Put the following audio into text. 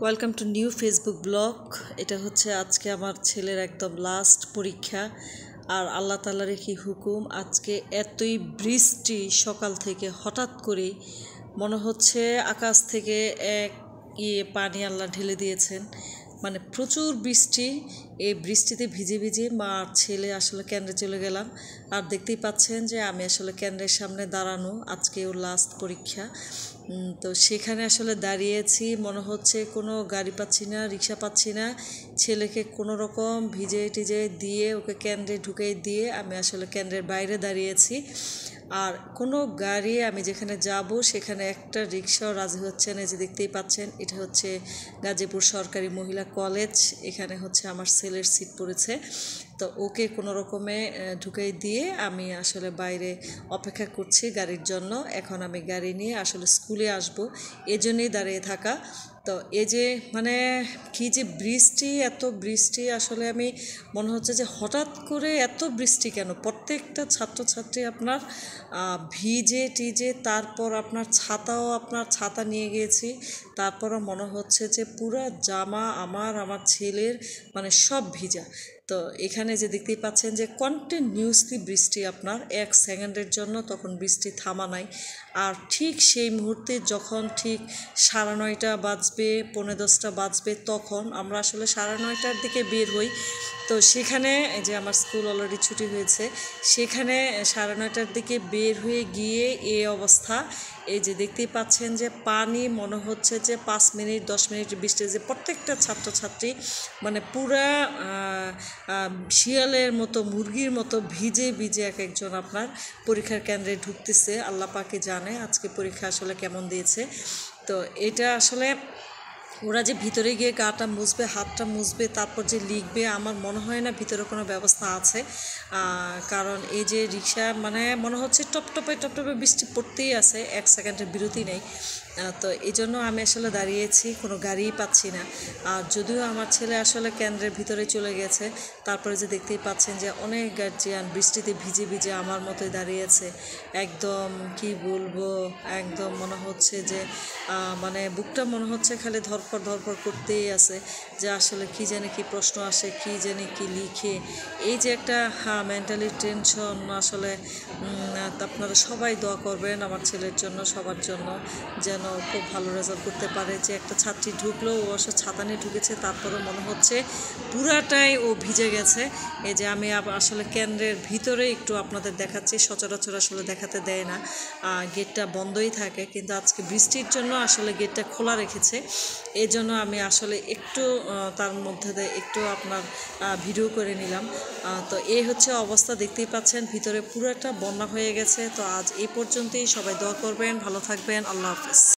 Welcome to new Facebook blog. এটা হচ্ছে আজকে আমার ছেলের একদম লাস্ট পরীক্ষা। আর আল্লাহ তাআলার কি হুকুম, আজকে এতই বৃষ্টি সকাল থেকে, হঠাৎ করে মনে হচ্ছে আকাশ থেকে এক পানি আল্লাহ ঢেলে দিয়েছেন। মানে প্রচুর বৃষ্টি। এই বৃষ্টিতে ভিজে ভিজে মা আর ছেলে আসলে কেন্দ্রে চলে গেলাম। আর দেখতেই পাচ্ছেন যে আমি আসলে কেন্দ্রের সামনে দাঁড়ানো, আজকে ওর লাস্ট পরীক্ষা। তো সেখানে আসলে দাঁড়িয়েছি, মনে হচ্ছে কোনো গাড়ি পাচ্ছি না, রিক্সা পাচ্ছি না। ছেলেকে কোনো রকম ভিজে টিজে দিয়ে ওকে কেন্দ্রে ঢুকে দিয়ে আমি আসলে কেন্দ্রের বাইরে দাঁড়িয়েছি। আর কোনো গাড়ি, আমি যেখানে যাব সেখানে একটা রিক্সাও রাজি হচ্ছে না। যে দেখতেই পাচ্ছেন, এটা হচ্ছে গাজীপুর সরকারি মহিলা কলেজ। এখানে হচ্ছে আমার ছেলের সিট পড়েছে। তো ওকে কোনো রকমে ঢুকাই দিয়ে আমি আসলে বাইরে অপেক্ষা করছি গাড়ির জন্য। এখন আমি গাড়ি নিয়ে আসলে স্কুলে আসব, এজন্যই দাঁড়িয়ে থাকা। তো এই যে মানে কি যে বৃষ্টি, এত বৃষ্টি আসলে আমি মনে হচ্ছে যে হঠাৎ করে এত বৃষ্টি কেন। প্রত্যেকটা ছাত্রছাত্রী আপনার ভিজে টিজে, তারপর আপনার ছাতা নিয়ে গিয়েছি। তারপরও মনে হচ্ছে যে পুরা জামা আমার ছেলের মানে সব ভিজা। তো এখানে যে দেখতেই পাচ্ছেন যে কন্টিনিউসলি বৃষ্টি, আপনার 1 সেকেন্ডের জন্য তখন বৃষ্টি থামা নাই। আর ঠিক সেই মুহূর্তে যখন ঠিক 9:30 বাজবে, 9:45 বাজবে, তখন আমরা আসলে 9:30টার দিকে বের হই। তো সেখানে যে আমার স্কুল অলরেডি ছুটি হয়েছে, সেখানে 9:30টার দিকে বের হয়ে গিয়ে এই অবস্থা। এই যে দেখতেই পাচ্ছেন যে পানি, মনে হচ্ছে যে 5 মিনিট 10 মিনিট বৃষ্টি, যে প্রত্যেকটা ছাত্রছাত্রী মানে পুরা শিয়ালের মতো, মুরগির মতো ভিজে ভিজে এক একজন আপনার পরীক্ষার কেন্দ্রে ঢুকতেছে। আল্লাহ পাকে জানে আজকে পরীক্ষা আসলে কেমন দিয়েছে। তো এটা আসলে ওরা যে ভিতরে গিয়ে গাটা মুছবে, হাতটা মুছবে, তারপর যে লিখবে, আমার মনে হয় না ভিতরে কোনো ব্যবস্থা আছে। কারণ এই যে রিক্সা, মানে মনে হচ্ছে টপটপে টপটপে বৃষ্টি পড়তেই আছে, 1 সেকেন্ডের বিরতি নেই। তো এই জন্য আমি আসলে দাঁড়িয়েছি, কোনো গাড়িই পাচ্ছি না। আর যদিও আমার ছেলে আসলে কেন্দ্রের ভিতরে চলে গেছে, তারপরে যে দেখতেই পাচ্ছেন যে অনেক গার্জিয়ান বৃষ্টিতে ভিজে ভিজে আমার মতোই দাঁড়িয়েছে। একদম কি বলবো, একদম মনে হচ্ছে যে মানে বুকটা মনে হচ্ছে খালি ধরপড় করতেই আছে, যে আসলে কি জানি কি প্রশ্ন আসে, কি জানি কি লিখে। এই যে একটা মেন্টালি টেনশন। আসলে আপনারা সবাই দোয়া করবেন আমার ছেলের জন্য, সবার জন্য, যেন খুব ভালো রেজাল্ট করতে পারে। যে একটা ছাত্রী ঢুকলো, ও আসলে ছাতা নিয়ে ঢুকেছে, তারপরেও মনে হচ্ছে পুরাটাই ও ভিজে গেছে। এই যে আমি আসলে কেন্দ্রের ভিতরে একটু আপনাদের দেখাচ্ছি, সচরাচর আসলে দেখাতে দেয় না, গেটটা বন্ধই থাকে, কিন্তু আজকে বৃষ্টির জন্য আসলে গেটটা খোলা রেখেছে। এই জন্য আমি আসলে একটু তার মধ্যে একটু আপনার ভিডিও করে নিলাম। তো এই হচ্ছে অবস্থা, দেখতেই পাচ্ছেন ভিতরে পুরোটা বন্যা হয়ে গেছে। তো আজ এই পর্যন্তই, সবাই দোয়া করবেন, ভালো থাকবেন, আল্লাহ হাফেজ।